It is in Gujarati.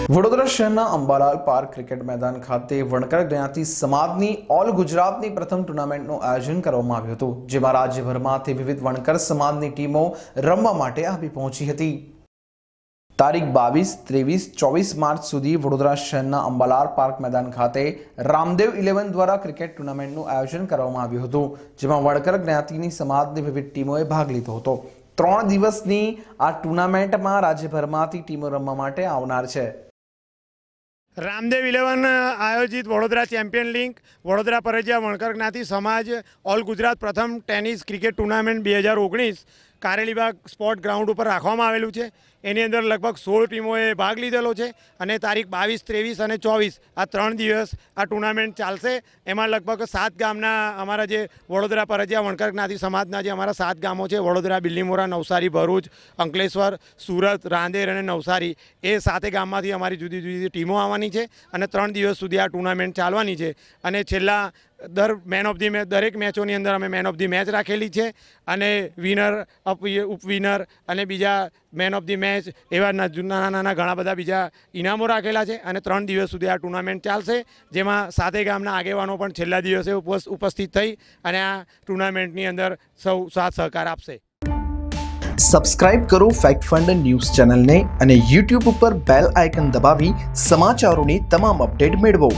વડોદરા શહેરના અંબાલાલ પાર્ક ક્રિકેટ મેદાન ખાતે વણકર જ્ઞાતિ સમાજની ઓલ ગુજરાતની પ્રથમ ટુર્નામેન્ટનું આયોજન કરવામાં આવ્યું હતું, જેમાં રાજ્યભરમાંથી વિવિધ વણકર સમાજની ટીમો રમવા માટે આવી પહોંચી હતી। તારીખ 22, 23, 24 માર્ચ સુધી વડોદરા શહેરના અંબાલાલ પાર્ક મેદાન ખાતે રામદેવ 11 દ્વારા ક્રિકેટ ટુર્નામેન્ટનું આયોજન કરવામાં આવ્યું હતું, જેમાં વણકર જ્ઞાતિની સમાજની વિવિધ ટીમોએ ભાગ લીધો હતો। 3 દિવસની આ ટુર્નામેન્ટમાં રાજ્યભરમાંથી ટીમો રમવા માટે આવનાર છે। રામદેવ 11 આયોજિત વડોદરા ચેમ્પિયન લીગ વડોદરા પરજિયા વણકર જ્ઞાતિ સમાજ ઓલ ગુજરાત પ્રથમ tennis cricket tournament 2019 Karelibaug sport ground ઉપર રાખવામાં આવેલું છે। એની અંદર લગભગ 16 ટીમોએ ભાગ લીધેલો છે અને તારીખ 22, 23 અને 24 આ 3 દિવસ આ ટુર્નામેન્ટ ચાલશે। એમાં લગભગ 7 ગામના અમારા જે વડોદરા પરજિયા વણકર જ્ઞાતિ સમાજના જે અમારા 7 ગામો છે, વડોદરા, બિલ્લીમોરા, નવસારી, ભરૂચ, અંકલેશ્વર, સુરત, રાંદેર અને નવસારી, એ 7 ગામમાંથી અમારી જુદી જુદી ટીમો આવવાની છે અને 3 દિવસ સુધી આ ટુર્નામેન્ટ ચાલવાની છે। અને છેલ્લા મેન ઓફ ધી મેચ દરેક મેચોની અંદર અમે મેન ઓફ ધી મેચ રાખેલી છે અને વિનર, ઉપવિનર અને બીજા મેન ઓફ ધી મેચ એવા નાના ઘણા બધા બીજા ઇનામો રાખેલા છે અને 3 દિવસ સુધી આ ટુર્નામેન્ટ ચાલશે, જેમાં 7 ગામના આગેવાનો પણ છેલ્લા દિવસે ઉપસ્થિત થઈ અને આ ટુર્નામેન્ટની અંદર સૌ સાથ સહકાર આપશે। સબસ્ક્રાઇબ કરો ફેક્ટ ફંડ ન્યૂઝ ચેનલને અને YouTube ઉપર બેલ આઇકન દબાવી સમાચારોની તમામ અપડેટ મેળવો।